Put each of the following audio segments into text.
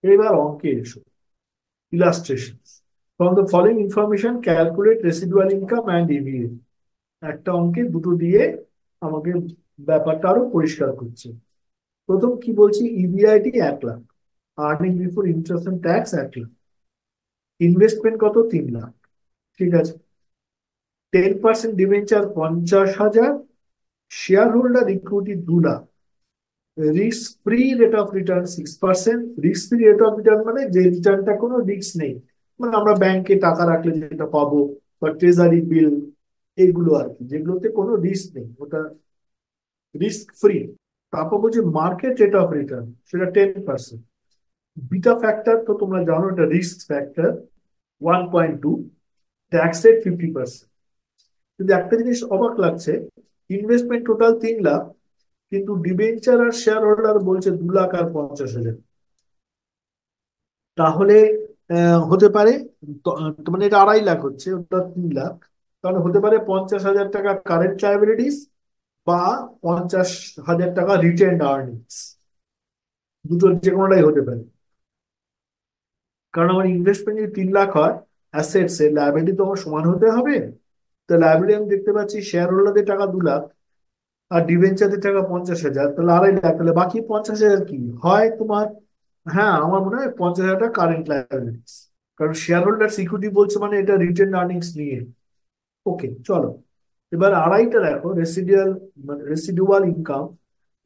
এবার অঙ্কে এসো। Illustration. From the following information calculate residual income and EVA. একটা অঙ্কে দুটো দিয়ে আমাকে ব্যাপারটা আরো পরিষ্কার করছে। প্রথম কি বলছি, EBIT 1 lakh, earning before interest and tax 1 lakh, investment কত 3 লাখ। ঠিক আছে। 10% debenture 50,000, shareholder equity 2 lakh, risk free rate of return 6%। Risk free rate of return মানে যে রিটার্নটা কোনো রিস্ক নেই, মানে আমরা ব্যাংকে টাকা রাখলে যেটা পাবো, বা ট্রেজারি বিল, এগুলো আর কি, যেগুলোতে কোনো রিস্ক নেই, ওটা রিস্ক ফ্রি। তারপর বলছে মার্কেট রেট অফ রিটার্ন, সেটা 10%। বিটা ফ্যাক্টর তো তোমরা জানো, এটা রিস্ক ফ্যাক্টর 1.2, ট্যাক্স রেট 50%। কিন্তু একটা জিনিস অবাক লাগছে, ইনভেস্টমেন্ট টোটাল 3 লাখ, কিন্তু ডিবেঞ্চার আর শেয়ার হোল্ডার বলছে 2,50,000। তাহলে হতে পারে, মানে এটা 2.5 লাখ হচ্ছে, ওটা 3 লাখ। তাহলে হতে পারে 50,000 টাকা কারেন্ট লাইবিলিটিস বা 50,000 টাকা রিটেন্ড আর্নিংস, দুটোর যে কোনোটাই হতে পারে। কারণ আমার ইনভেস্টমেন্ট যদি 3 লাখ হয়, অ্যাসেটস এর লাইবিলিটি তো আমার সমান হতে হবে। তো লাইবিলিটি আমি দেখতে পাচ্ছি শেয়ার হোল্ডারদের টাকা 2 লাখ, আর ডিবেঞ্চারদের টাকা 50,000, তাহলে 2.5 লাখ। তাহলে বাকি 50,000 কি হয় তোমার? হ্যাঁ, আমার মনে হয় 50,000 টাকা কারেন্ট লাইবিলিটিস, কারণ শেয়ার হোল্ডার সিকিউরিটি বলছে, মানে এটা রিটেন আর্নিংস নিয়ে। ওকে, চলো। এবার আড়াইটা দেখো, রেসিডিয়াল মানে রেসিডুয়াল ইনকাম,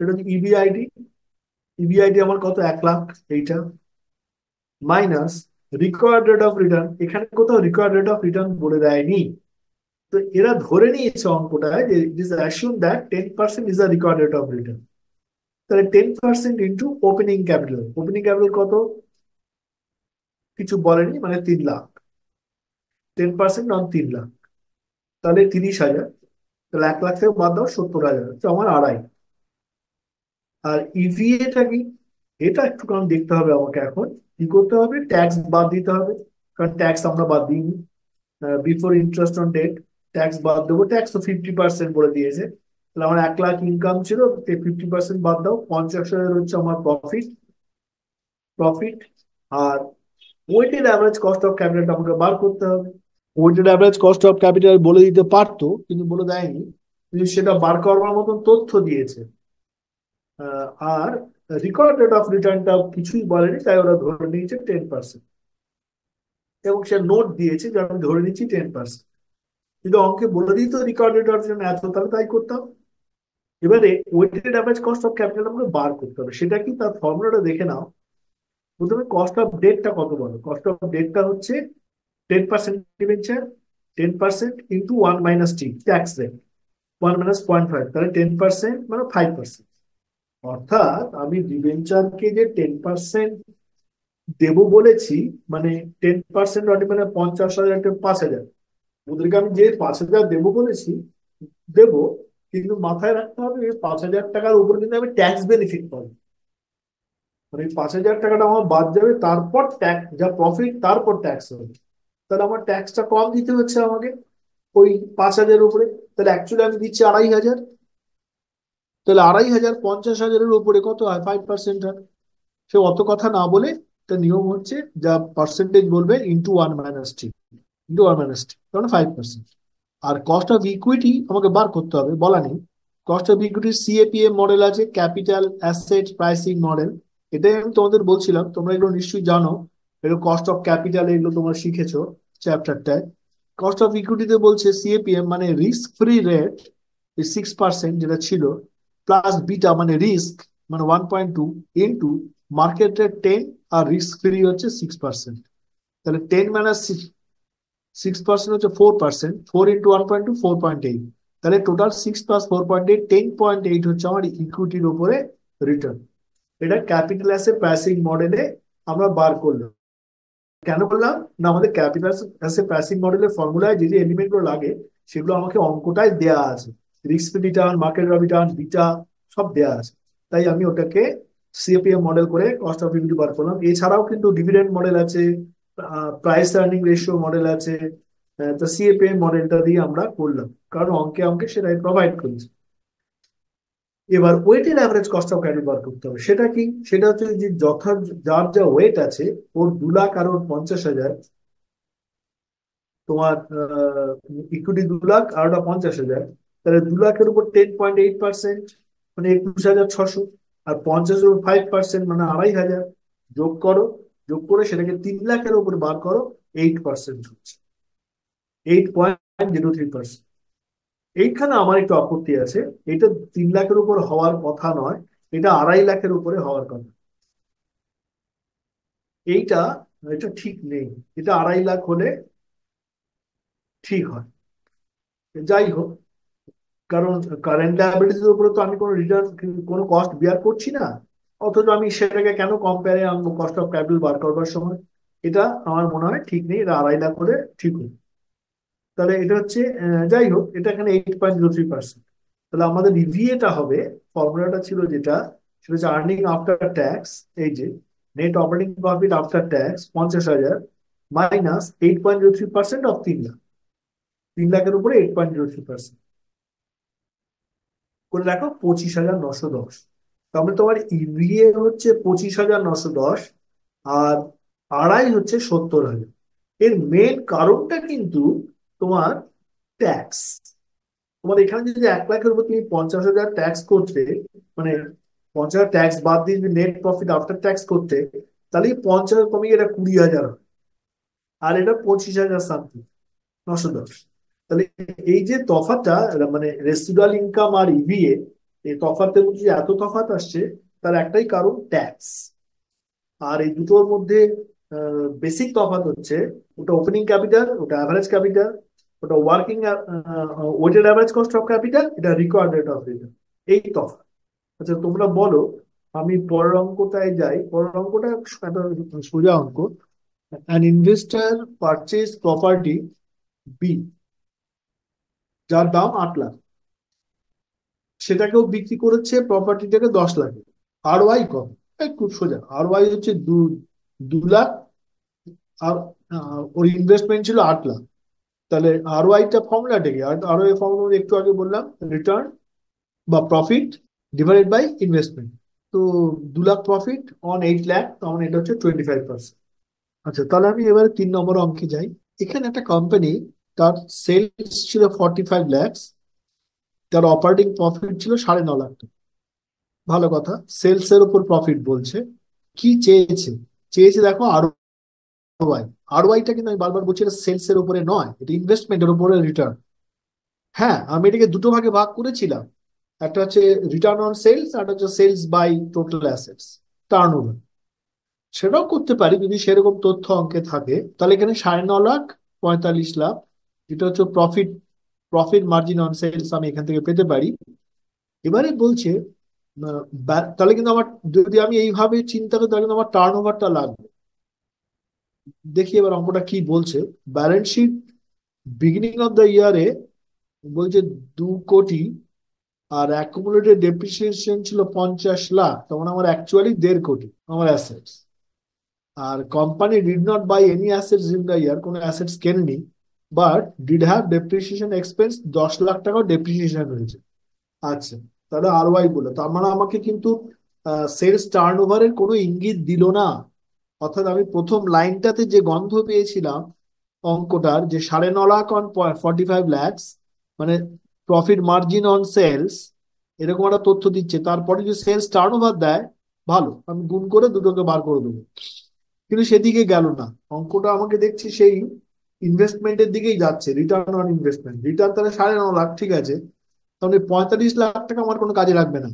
এটা হচ্ছে ইবিআইডি। ইবিআইডি আমার কত? 1 লাখ, এইটা minus required rate of return. এখানে কোথাও রিকোয়ার্ড রেট অফ রিটার্ন বলে দেয়নি। তো এরা ধরে নিয়েছে অঙ্কটায় যে it is assume that 10% is a required rate of return. তাহলে 10% into opening capital. Opening capital কত? কিছু বলেনি, মানে 3 লাখ। 10% অন 3 লাখ, তাহলে 30,000। তাহলে 1 লাখ থেকে বাদ দাও 70,000, তো আমার আড়াই। আর ইভিএটা কি? এটা একটু কারণ দেখতে হবে আমাকে। এখন কি করতে হবে? ট্যাক্স বাদ দিতে হবে, কারণ ট্যাক্স আমরা বাদ দিইনি। Before interest on debt, tax বাদ দেবো। ট্যাক্স তো 50% বলে দিয়েছে। তাহলে আমার 1 লাখ ইনকাম ছিল, 50% বাদ দাও, 50,000 হচ্ছে আমার প্রফিট। প্রফিট। আর ওয়েটেড অ্যাভারেজ কস্ট অফ ক্যাপিটালটা আমাকে বার করতে হবে। Weighted average cost of capital বলে দিতে পারতো, কিন্তু বলে দেয়নি। কিন্তু সেটা বার করবার মতন তথ্য দিয়েছে। আর রেকর্ড রেট অফ রিটার্নটা কিছুই বলেনি, তাই ওরা ধরে নিয়েছে 10%। এবং সে নোট দিয়েছে যে আমি ধরে নিচ্ছি 10%। কিন্তু অঙ্কে বলে দিই তো রেকর্ড রেট অফ রিটার্ন এত, তাহলে তাই করতাম। এবারে weighted average cost of capital আমাকে বার করতে হবে, সেটা কি তার ফর্মুলাটা দেখে নাও। প্রথমে কস্ট অফ ডেটটা কত বলো? কস্ট অফ ডেটটা হচ্ছে 10% ডিবেঞ্চার, 10% ইন্টু 1 - টি ট্যাক্স রেট, 1 - 0.5, তাহলে 10% মানে 5%। অর্থাৎ আমি ডিবেঞ্চারকে যে 10% দেবো বলেছি, মানে 10% মানে 50,000 কে 5,000, ওদেরকে আমি যে 5,000 দেবো বলেছি দেবো, কিন্তু মাথায় রাখতে হবে এই 5,000 টাকার উপর কিন্তু আমি ট্যাক্স বেনিফিট পাবো। মানে 5,000 টাকাটা আমার বাদ যাবে, তারপর ট্যাক্স যা প্রফিট তারপর ট্যাক্স হবে। তাহলে আমার ট্যাক্সটা কম দিতে হচ্ছে আমাকে ওই 5,000 উপরে। তাহলে অ্যাকচুয়ালি আমি দিচ্ছি 2,500। তাহলে 2,500 50,000-এর উপরে কত হয়? 5% হয়। সে অত কথা না বলে, তার নিয়ম হচ্ছে যা পার্সেন্টেজ বলবে ইন্টু 1 - টি, ইন্টু 1 - টি, কারণ 5%। আর কস্ট অফ ইকুইটি আমাকে বার করতে হবে, বলা নেই। কস্ট অফ ইকুইটির সিএপিএম মডেল আছে, ক্যাপিটাল অ্যাসেট প্রাইসিং মডেল। এটাই আমি তোমাদের বলছিলাম, তোমরা এগুলো নিশ্চয়ই জানো। এগুলো কস্ট অফ ক্যাপিটাল, এগুলো তোমরা শিখেছো চ্যাপ্টারটায়। কস্ট অফ ইকুইটিতে বলছে সিএপিএম মানে রিস্ক ফ্রি রেট 6% যেটা ছিল, প্লাস বিটা মানে রিস্ক মানে 1.2, ইন্টু মার্কেট রেট 10, আর রিস্ক ফ্রি হচ্ছে 6%। তাহলে 10 - 6% হচ্ছে 4%, 4 × 1.2 4.8। তাহলে টোটাল 6 + 4.8 10.8 হচ্ছে আমার ইকুইটির উপরে রিটার্ন। এটা ক্যাপিটাল অ্যাসেট প্রাইসিং মডেলে আমরা বার করলাম। কেন করলাম না? আমাদের ক্যাপিটাল অ্যাসেট প্রাইসিং মডেলের ফর্মুলায় যে যে এলিমেন্ট গুলো লাগে, সেগুলো আমাকে অঙ্কটায় দেয়া আছে। Risk free return, market return, beta সব দেওয়া আছে। তাই আমি ওটাকে সিএপিএম মডেল করে কস্ট অফ ইকুইটি বার করলাম। এছাড়াও কিন্তু ডিভিডেন্ড মডেল আছে, প্রাইস আর্নিং রেশিও মডেল আছে। তো সিএপিএম মডেলটা দিয়ে আমরা করলাম, কারণ অঙ্কে অঙ্কে সেটাই প্রোভাইড করেছে। এবার weighted average cost of capital বার করতে হবে। সেটা কি? সেটা হচ্ছে যে যার যা ওয়েট আছে, ওর 2 লাখ আর ওর 50,000, তোমার ইকুইটি 2 লাখ আর ওটা 50,000, তাহলে 2 লাখের উপর 10.8%, মানে 21,600, আর 50-এর উপর 5% মানে 2,500। যোগ করো, যোগ করে সেটাকে 3 লাখের উপর বার করো, 8% হচ্ছে, 8.03%। এইখানে আমার একটু আপত্তি আছে। এটা 3 লাখের উপর হওয়ার কথা নয়, এটা 2.5 লাখের উপরে হওয়ার কথা। এইটা এটা ঠিক নেই। এটা 2.5 লাখ হলে ঠিক হয়। যাই হোক, কারণ কারেন্ট লায়াবিলিটির উপরে তো আমি কোনো রিটার্ন, কোনো কস্ট বিয়ার করছি না। অথচ আমি সেটাকে কেন কম্পেয়ারে আনবো কস্ট অফ ক্যাপিটাল বার করবার সময়? এটা আমার মনে হয় ঠিক নেই, এটা 2.5 লাখ হলে ঠিক হবে। তাহলে এটা হচ্ছে, যাই হোক, এটা এখানে 8.03%। তাহলে আমাদের ইভিএটা হবে, ফর্মুলাটা ছিল যেটা, সেটা হচ্ছে আর্নিং আফটার ট্যাক্স, এই যে net operating profit after tax 50,000 minus 8.03% of 3 lakh. 3 লাখের উপরে 8.03% করে রাখো 25,910। তাহলে তোমার ইভিএ হচ্ছে 25,910, আর আড়াই হচ্ছে 70,000। এর মেন কারণটা কিন্তু তোমার ট্যাক্স। তোমার এখানে যদি 1 লাখের উপর তুমি 50,000 ট্যাক্স করতে, মানে 50,000 ট্যাক্স বাদ দিয়ে যদি নেট প্রফিট আফটার ট্যাক্স করতে, তাহলে এই 50 কমিয়ে এটা 20,000 হয়। আর এটা 25,000 সামথিং, 910। তাহলে এই যে তফাৎটা, মানে রেসিডুয়াল ইনকাম আর ইভিএ, এই তফাতের মধ্যে যে এত তফাৎ আসছে, তার একটাই কারণ ট্যাক্স। আর এই দুটোর মধ্যে বেসিক তফাৎ হচ্ছে, ওটা ওপেনিং ক্যাপিটাল, ওটা অ্যাভারেজ ক্যাপিটাল, ওটা working weighted average cost of capital, এটা রিকোয়ার্ড রেট অফ রিটার্ন। এই তফাৎ। আচ্ছা তোমরা বলো, আমি পরের অঙ্কটায় যাই। পরের অঙ্কটা একটা সোজা অঙ্ক। An investor purchase property B, যার দাম 8 লাখ, সেটাকেও বিক্রি করেছে প্রপার্টিটাকে 10 লাখে। আর ওয়াই কত? খুব সোজা, আর ওয়াই হচ্ছে 2 লাখ, আর ওর ইনভেস্টমেন্ট ছিল 8 লাখ। তাহলে আর ওয়াইটা ফর্মুলাটা কি? আর ওয়াই ফর্মুলা একটু আগে বললাম, রিটার্ন বা প্রফিট ডিভাইডেড বাই ইনভেস্টমেন্ট। তো 2 লাখ প্রফিট অন 8 লাখ, তখন এটা হচ্ছে 25%। আচ্ছা তাহলে আমি এবারে 3 নম্বর অঙ্কে যাই। এখানে একটা কোম্পানি, তার সেলস ছিল 45 lakhs, তার অপারেটিং প্রফিট ছিল 9.5 লাখ। ভালো কথা, সেলস এর উপর প্রফিট বলছে। কি চেয়েছে? চেয়েছে দেখো আর ওয়াই। আর ওয়াইটা কিন্তু আমি বারবার বলছি, এটা সেলস এর উপরে নয়, এটা ইনভেস্টমেন্টের উপরে রিটার্ন। হ্যাঁ, আমি এটাকে দুটো ভাগে ভাগ করেছিলাম। একটা হচ্ছে রিটার্ন অন সেলস, আর একটা হচ্ছে sales by total assets, turnover. সেটাও করতে পারি যদি সেরকম তথ্য অঙ্কে থাকে। তাহলে এখানে 9.5 লাখ, 45 লাখ, এটা হচ্ছে profit, profit margin on sales আমি এখান থেকে পেতে পারি। এবারে বলছে, তাহলে কিন্তু আমার, যদি আমি এইভাবে চিন্তা করি, তাহলে কিন্তু আমার টার্ন ওভারটা লাগবে। দেখি এবার অঙ্কটা কি বলছে। Balance sheet beginning of the ইয়ারে বলছে 2 কোটি, আর অ্যাকুমুলেটেড ডেপ্রিসিয়েশন ছিল 50 লাখ, তখন আমার অ্যাকচুয়ালি 1.5 কোটি আমার অ্যাসেটস। আর company did not buy any assets in the year, কোনো অ্যাসেটস কেনেনি, but did have depreciation expense, 10 lakh টাকা ডেপ্রিসিয়েশন হয়েছে। আচ্ছা, তাহলে আর ওয়াই বলে, তার মানে আমাকে কিন্তু সেলস টার্ন ওভারের কোনো ইঙ্গিত দিল না। অর্থাৎ আমি প্রথম লাইনটাতে যে গন্ধ পেয়েছিলাম অঙ্কটার, যে 9.5 লাখ অন 45 lakhs, মানে প্রফিট মার্জিন অন সেলস, এরকম একটা তথ্য দিচ্ছে। তারপরে যদি সেলস টার্ন ওভার দেয়, ভালো, আমি গুণ করে দুটোকে বার করে দেবো। কিন্তু সেদিকে গেল না অঙ্কটা, আমাকে দেখছি সেই ইনভেস্টমেন্টের দিকেই যাচ্ছে, রিটার্ন অন ইনভেস্টমেন্ট। রিটার্ন তাহলে 9.5 লাখ, ঠিক আছে, তাহলে 45 লাখ টাকা আমার কোনো কাজে লাগবে না।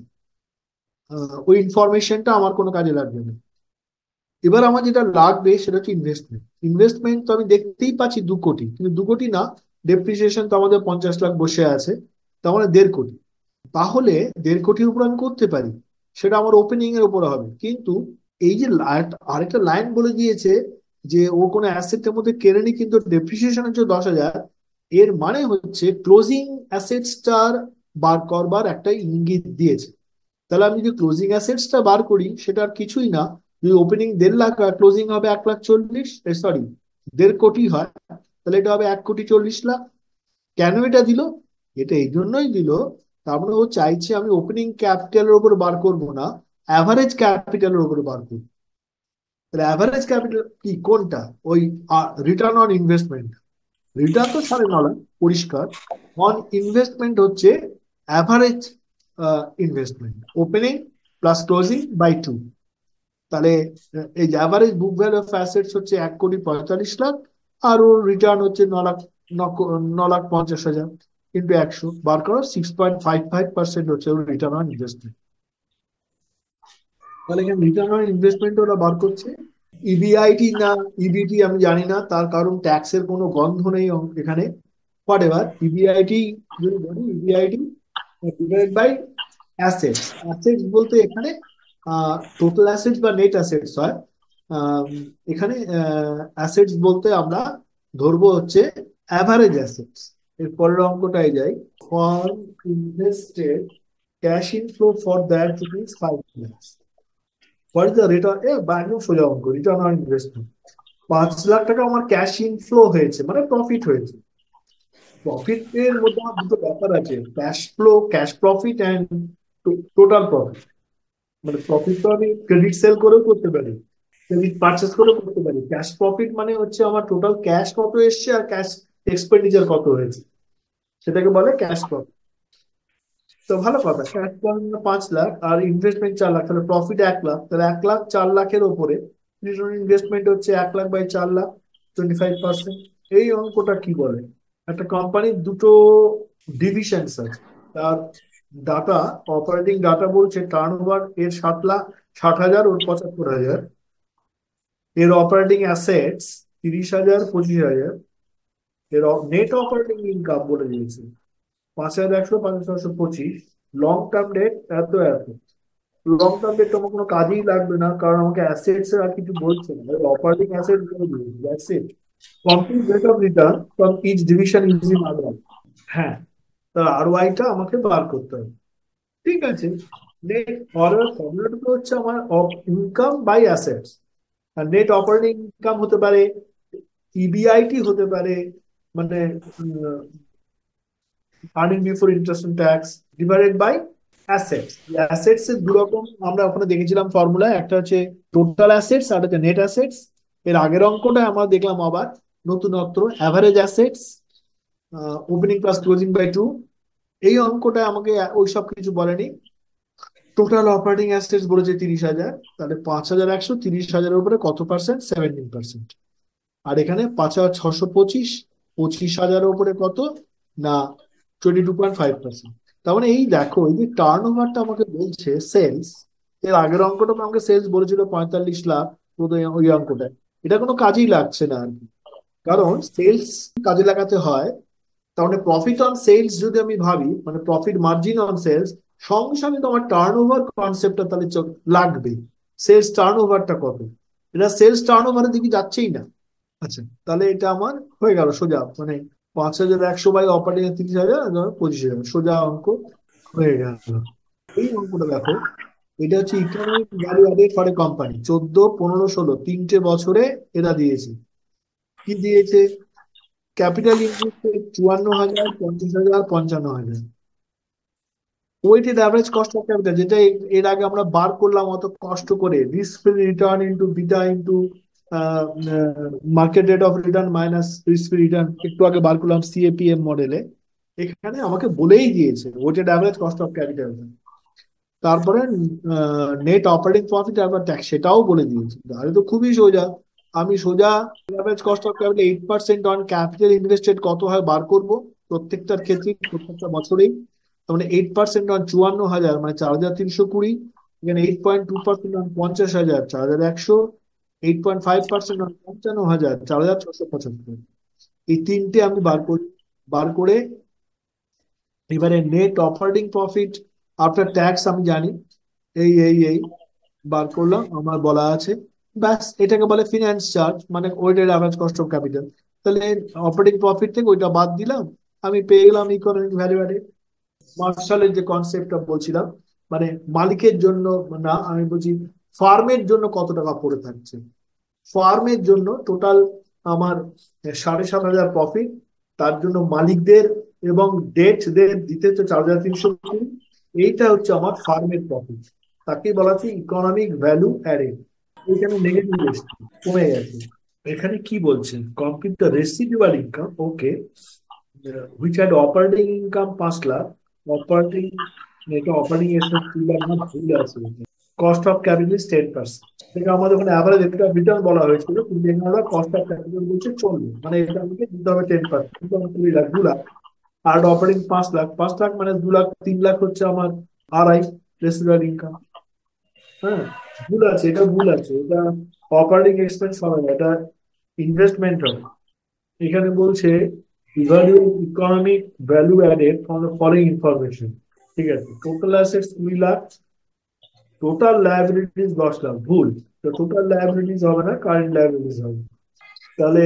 ওই ইনফরমেশনটা আমার কোনো কাজে লাগবে না। এবার আমার যেটা লাগবে সেটা হচ্ছে ইনভেস্টমেন্ট। ইনভেস্টমেন্ট তো আমি দেখতেই পাচ্ছি 2 কোটি, কিন্তু 2 কোটি না, ডেপ্রিসিয়েশন তো আমাদের 50 লাখ বসে আছে, তার মানে 1.5 কোটি। তাহলে 1.5 কোটির উপর আমি করতে পারি, সেটা আমার ওপেনিং এর উপর হবে। কিন্তু এই যে আরেকটা লাইন বলে দিয়েছে যে ও কোনো অ্যাসেটের মধ্যে কেনেনি, কিন্তু ডেপ্রিসিয়েশন হচ্ছে 10,000, এর মানে হচ্ছে ক্লোজিং অ্যাসেটসটার বার করবার একটা ইঙ্গিত দিয়েছে। তাহলে আমি যদি ক্লোজিং অ্যাসেটসটা বার করি, সেটা আর কিছুই না, যদি ওপেনিং 1.5 লাখ আর ক্লোজিং হবে 1,40,00,000, সরি 1.5 কোটি হয়, তাহলে এটা হবে 1,40,00,000। কেন এটা দিল? এটা এই জন্যই দিল, তার মানে ও চাইছে আমি ওপেনিং ক্যাপিটালের উপর বার করব না, অ্যাভারেজ ক্যাপিটালের উপর বার করব। তাহলে অ্যাভারেজ ক্যাপিটাল কি কোনটা? ওই রিটার্ন অন ইনভেস্টমেন্ট। রিটার্ন তো 9.5 লাখ পরিষ্কার, অন ইনভেস্টমেন্ট হচ্ছে average investment, opening plus closing by 2। তাহলে এই যে average book value of assets হচ্ছে 1,45,00,000, আর ওর রিটার্ন হচ্ছে 9,50,000 কিন্তু 100 বার করো, 6.55% হচ্ছে ওর রিটার্ন অন ইনভেস্টমেন্ট। তাহলে এখানে রিটার্ন অন ইনভেস্টমেন্ট ওরা বার করছে। ইবিআইটি না ইবিটি আমি জানি না, তার কারণ ট্যাক্সের কোনো গন্ধ নেই এখানে। হোয়াট এভার ইবিআইটি, যদি বলি EBIT divide by assets. Assets বলতে এখানে টোটাল অ্যাসেটস বা নেট অ্যাসেটস হয়। আহ, এখানে অ্যাসেটস বলতে আমরা ধরবো হচ্ছে অ্যাভারেজ অ্যাসেটস। এর পরের অঙ্কটাই যাই। For invested cash inflow for that rupees 5 lakhs, what is the return? একদম সোজা অঙ্ক, রিটার্ন অন ইনভেস্টমেন্ট। 5 লাখ টাকা আমার ক্যাশ ইনফ্লো হয়েছে, মানে প্রফিট হয়েছে। প্রফিটের মধ্যে আমার দুটো ব্যাপার আছে, cash flow, cash profit and total profit. মানে প্রফিট তো আমি ক্রেডিট সেল করেও করতে পারি, ক্রেডিট পারচেস করেও করতে পারি। ক্যাশ প্রফিট মানে হচ্ছে আমার টোটাল ক্যাশ কত এসছে আর ক্যাশ এক্সপেন্ডিচার কত হয়েছে, সেটাকে বলে ক্যাশ প্রফিট। তো ভালো কথা, ক্যাশ প্রফিট 5 লাখ আর ইনভেস্টমেন্ট 4 লাখ, তাহলে প্রফিট 1 লাখ, তাহলে 1 লাখ 4 লাখের ওপরে রিটার্ন ইনভেস্টমেন্ট হচ্ছে 1 লাখ বাই 4 লাখ, 25%। এই অঙ্কটা কি বলে? একটা কোম্পানির দুটো ডিভিশনস আছে, তার ডাটা, অপারেটিং ডাটা বলছে টার্নওভার এর 7 লাখ 60,000, ওর 75,000, এর অপারেটিং অ্যাসেটস 30,000 25,000, এর নেট অপারেটিং ইনকাম বলে দিয়েছে 5,100 5,625, লং টার্ম ডেট এত এত। লং টার্ম ডেট তোমার কোনো কাজেই লাগবে না, কারণ আমাকে অ্যাসেটস এর আর কিছু বলছে না, অপারেটিং অ্যাসেট বলে দিয়েছে, that's it. Complete rate of return from each division using ROI. হ্যাঁ, তার আরওআইটা আমাকে বার করতে হবে। ঠিক আছে, নেট ফর্মুলাটা হচ্ছে আমার ইনকাম বাই অ্যাসেটস। আর নেট অপারেটিং ইনকাম হতে পারে, ইবিআইটি হতে পারে, মানে earning before interest and tax, divided by assets. Assets এর দু রকম আমরা ওখানে দেখেছিলাম ফর্মুলা, একটা হচ্ছে টোটাল অ্যাসেটস আর একটা নেট অ্যাসেটস। এর আগের অঙ্কটা আমরা দেখলাম আবার নতুনত্ব, average assets opening plus closing by 2। এই অঙ্কটা আমাকে ওই সব কিছু বলেনি, টোটাল অপারেটিং অ্যাসেটস বলেছে 30,000, তাহলে 5,100 30,000-এর উপরে কত পার্সেন্ট? 17%। আর এখানে 5,625 25,000-এর উপরে কত না 22.5%। তার মানে এই দেখো, এই যে টার্ন ওভারটা আমাকে বলছে সেলস, এর আগের অঙ্কটা আমাকে সেলস বলেছিল 45 লাখ, ওই অঙ্কটা এটা কোনো কাজেই লাগছে না আর কি। কারণ সেলস কাজে লাগাতে হয়, তার মানে প্রফিট অন সেলস যদি আমি ভাবি, মানে প্রফিট মার্জিন অন সেলস, সঙ্গে সঙ্গে তো আমার টার্ন ওভার কনসেপ্টটা তাহলে লাগবে। সেলস টার্ন ওভারটা কত? এটা সেলস টার্ন ওভারের দিকে যাচ্ছেই না। আচ্ছা, তাহলে এটা আমার হয়ে গেল সোজা, মানে 5,100 বাই অপারেটিং 30,000, 25,000, সোজা অঙ্ক হয়ে গেল। এই অঙ্কটা দেখো, এটা হচ্ছে economic value added for a company, 14 15 16 তিনটে বছরে এরা দিয়েছে। কি দিয়েছে? Capital invest 54,000 50,000 55,000। Weighted average cost of capital, যেটা এর আগে আমরা বার করলাম অত কষ্ট করে, risk free return into beta into market rate of return minus risk free return, একটু আগে বার করলাম সিএপিএম মডেলে। এখানে আমাকে বলেই দিয়েছে weighted average cost of capital, তারপরে নেট অপারেটিং প্রফিট আবার ট্যাক্স, সেটাও বলে দিয়েছে। তাহলে তো খুবই সোজা, আমি সোজা average cost of capital 8% on capital invested কত হয় বার করব, প্রত্যেকটার ক্ষেত্রে প্রত্যেকটা বছরেই। তার মানে 8% অন 54,000 মানে 4,320, এখানে 8.2% অন 50,000 4,100, 8.5% অন 55,000 4,675। এই তিনটে আমি বার করি, বার করে এবারে net operating profit after tax আমি জানি, এই বার করলাম, আমার বলা আছে। ব্যাস, এটাকে বলে ফিনান্স চার্জ, মানে weighted average cost of capital. তাহলে অপারেটিং প্রফিট থেকে ওইটা বাদ দিলাম, আমি পেয়ে গেলাম ইকোনমিক ভ্যালু অ্যাডেড। মার্শালের যে কনসেপ্টটা বলছিলাম, মানে মালিকের জন্য না, আমি বলছি ফার্মের জন্য কত টাকা পড়ে থাকছে। ফার্মের জন্য টোটাল আমার 7,500 প্রফিট, তার জন্য মালিকদের এবং ডেটদের দিতে হচ্ছে 4,320। এইটা হচ্ছে আমার ফার্মের প্রফিট, তাকেই বলা হচ্ছে ইকোনমিক ভ্যালু অ্যাডেড। এখানে নেগেটিভ এসছে, কমে গেছে। এখানে কি বলছেন, compute the residual income, okay, which had operating income 5 lakh, operating, এটা অপারেটিং এক্সপেন্স 2 লাখ না, ভুল আছে। Cost of capital is 10%। থেকে আমাদের ওখানে অ্যাভারেজ একটা রিটার্ন বলা হয়েছিল, কিন্তু এখানে আমরা কস্ট অফ ক্যাপিটাল বলছে চলবে, মানে এটা আমাকে দিতে হবে 10%, কিন্তু আমার 2 লাখ, 2 লাখ। আর অপারেটিং 5 লাখ, 5 লাখ মানে 2 লাখ, 3 লাখ হচ্ছে আমার আড়াই রেসিডুয়াল ইনকাম। হ্যাঁ, ভুল আছে, এটা ভুল আছে, এটা অপারেটিং এক্সপেন্স হবে না, এটা ইনভেস্টমেন্ট হবে। এখানে বলছে evaluate economic value added from the following information. ঠিক আছে, total assets 2 lakh, total liabilities 10 lakh, ভুল। তো টোটাল লায়াবিলিটিস হবে না, কারেন্ট লায়াবিলিটিস হবে। তাহলে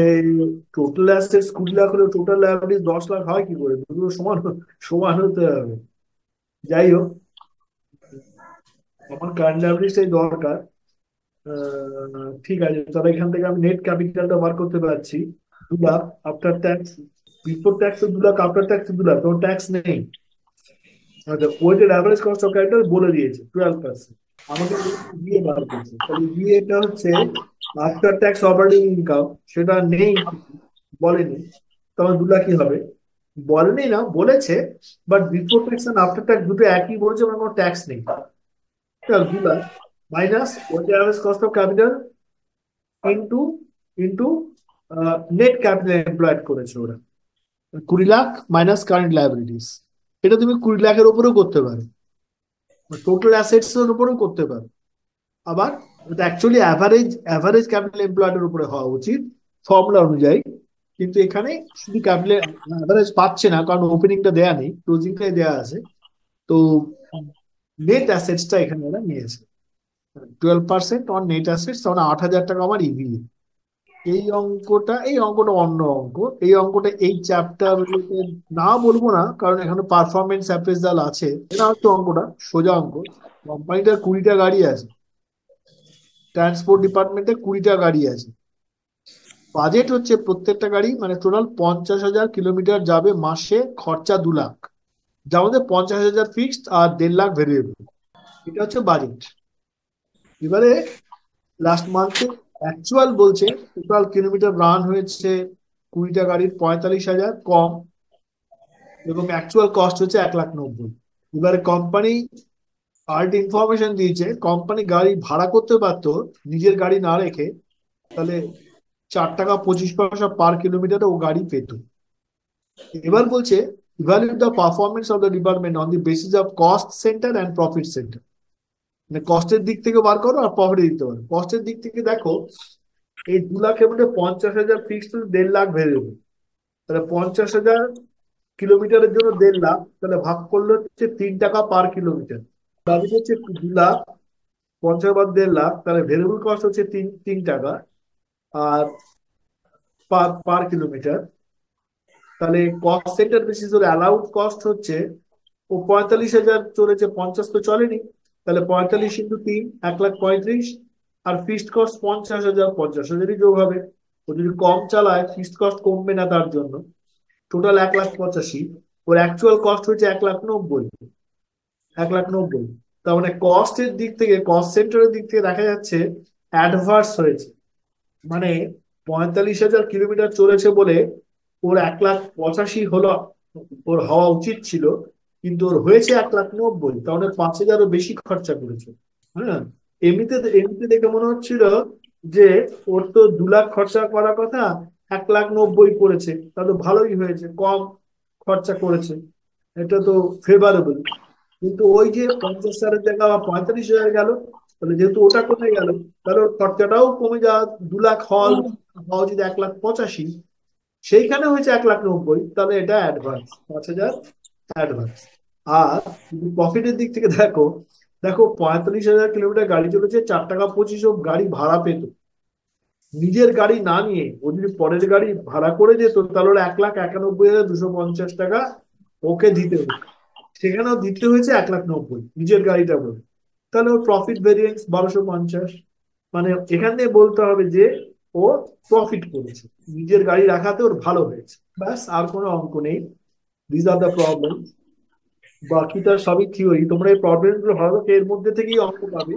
টোটাল অ্যাসেটস 20 লাখ হলে টোটাল লায়াবিলিটিস 10 লাখ হয় কি করে? দুটো সমান সমান হতে হবে। যাই হোক, আমার কারেন্ট লায়াবিলিটিসটাই দরকার। ঠিক আছে, তাহলে এখান থেকে আমি নেট ক্যাপিটালটা বার করতে পারছি। 2 lakh after tax, before tax 2 lakh, after tax 2 lakh, কোনো ট্যাক্স নেই। আচ্ছা, weighted average cost of capital বলে দিয়েছে 12%। আমাকে দিয়ে বার করছে, তাহলে এটা হচ্ছে আফটার ট্যাক্স অপারেটিং ইনকাম, সেটা নেই, বলেনি। তখন 2 লাখই হবে, বলেনি না, বলেছে, বাট বিফোর ট্যাক্স আর আফটার ট্যাক্স দুটো একই বলেছে, মানে কোনো ট্যাক্স নেই। তাহলে 2 lakh minus weighted average cost of capital into into net capital employed করেছে ওরা। 20 লাখ মাইনাস কারেন্ট লাইবিলিটিস, এটা তুমি 20 লাখের উপরেও করতে পারো, টোটাল অ্যাসেটস এর উপরেও করতে পারো। আবার এটা অ্যাকচুয়ালি অ্যাভারেজ অ্যাভারেজ ক্যাপিটাল এমপ্লয়েডের উপরে হওয়া উচিত ফর্মুলা অনুযায়ী, কিন্তু এখানে শুধু ক্যাপিটাল অ্যাভারেজ পাচ্ছে না, কারণ ওপেনিংটা দেয়া নেই, ক্লোজিংটাই দেয়া আছে। তো নেট অ্যাসেটসটা এখানে ওরা নিয়েছে 12% অন নেট অ্যাসেটস, মানে 8,000 টাকা আমার ইভি। এই অঙ্কটা অন্য অঙ্ক। এই অঙ্কটা এই চ্যাপ্টার রিলেটেড না, বলবো না, কারণ এখানে পারফরমেন্স অ্যাপ্রেজাল আছে। এটা হচ্ছে অঙ্কটা সোজা অঙ্ক। কোম্পানিটার 20টা গাড়ি আছে, ট্রান্সপোর্ট ডিপার্টমেন্টে 20টা গাড়ি আছে। বাজেট হচ্ছে প্রত্যেকটা গাড়ি মানে টোটাল 50,000 কিলোমিটার যাবে মাসে, খরচা 2 লাখ, যার মধ্যে 50,000 ফিক্সড আর 1.5 লাখ ভেরিয়েবল। এটা হচ্ছে বাজেট। এবারে লাস্ট মান্থে অ্যাকচুয়াল বলছে টোটাল কিলোমিটার রান হয়েছে 20টা গাড়ির 45,000 কম, এবং অ্যাকচুয়াল কস্ট হচ্ছে 1,90,000। এবারে কোম্পানি আর্ট ইনফরমেশন দিয়েছে, কোম্পানি গাড়ি ভাড়া করতে পারতো নিজের গাড়ি না রেখে, তাহলে 4 টাকা 25 পয়সা পার কিলোমিটারে ও গাড়ি পেত। এবার বলছে evaluate the performance of the department on the basis of cost centre and profit centre. মানে কস্টের দিক থেকে বার করো আর প্রফিটের দিক থেকে বার করো। কস্টের দিক থেকে দেখো, এই 2 লাখের মধ্যে 50,000 ফিক্সড, 1.5 লাখ ভেরিয়েবল। তাহলে 50,000 কিলোমিটারের জন্য 1.5 লাখ, তাহলে ভাগ করলে হচ্ছে 3 টাকা পার কিলোমিটার। দাবি হচ্ছে 2 লাখ, 50 বার 1.5 লাখ, তাহলে ভেরিয়েবল কস্ট হচ্ছে 3 টাকা আর পার পার কিলোমিটার। তাহলে কস্ট সেন্টার বেসিস ওর অ্যালাউড কস্ট হচ্ছে, ও 45,000 চলেছে, 50 তো চলেনি। তাহলে 45 × 3, 1,35,000। আর ফিক্সড কস্ট 50,000, 50,000ই যোগ হবে। ও যদি কম চালায় ফিক্সড কস্ট কমবে না তার জন্য। টোটাল 1,85,000, ওর অ্যাকচুয়াল কস্ট হচ্ছে 1,90,000, 1,90,000। তার মানে কস্টের দিক থেকে, কস্ট সেন্টারের দিক থেকে দেখা যাচ্ছে অ্যাডভার্স হয়েছে। মানে 45,000 কিলোমিটার চলেছে বলে ওর 1,85,000 হলো, ওর হওয়া উচিত ছিল, কিন্তু ওর হয়েছে 1,90,000, তাহলে 5,000ও বেশি খরচা করেছে। হ্যাঁ, এমনিতে এমনিতে দেখে মনে হচ্ছিল যে ওর তো 2 লাখ খরচা করার কথা, 1,90,000 করেছে, তাহলে ভালোই হয়েছে, কম খরচা করেছে, এটা তো ফেভারেবল। কিন্তু ওই যে 50,000 টাকা বা 45,000 গেল, তাহলে যেহেতু ওটা কমে গেল, তাহলে ওর খরচাটাও কমে যাওয়া, 2 লাখ হওয়া হওয়া যদি 1,85,000, সেইখানে হয়েছে 1,90,000, তাহলে এটা অ্যাডভান্স 5,000 অ্যাডভান্স। আর যদি প্রফিটের দিক থেকে দেখো, দেখো 45,000 কিলোমিটার গাড়ি চলেছে, 4 টাকা 25 ও গাড়ি ভাড়া পেত। নিজের গাড়ি না নিয়ে ও যদি পরের গাড়ি ভাড়া করে যেত, তাহলে ওর 1,91,250 টাকা ওকে দিতে হতো। সেখানেও দিতে হয়েছে 1,90,000 নিজের গাড়িটা বলে। তাহলে ওর প্রফিট ভেরিয়েন্স 1250। মানে এখান থেকে বলতে হবে যে ও প্রফিট করেছে, নিজের গাড়ি রাখাতে ওর ভালো হয়েছে, ব্যাস, আর কোনো অঙ্ক নেই। This are the problem. বাকিটা সবই থিওরি, তোমরা এই প্রবলেম গুলো ভালো, এর মধ্যে থেকেই অঙ্ক পাবে।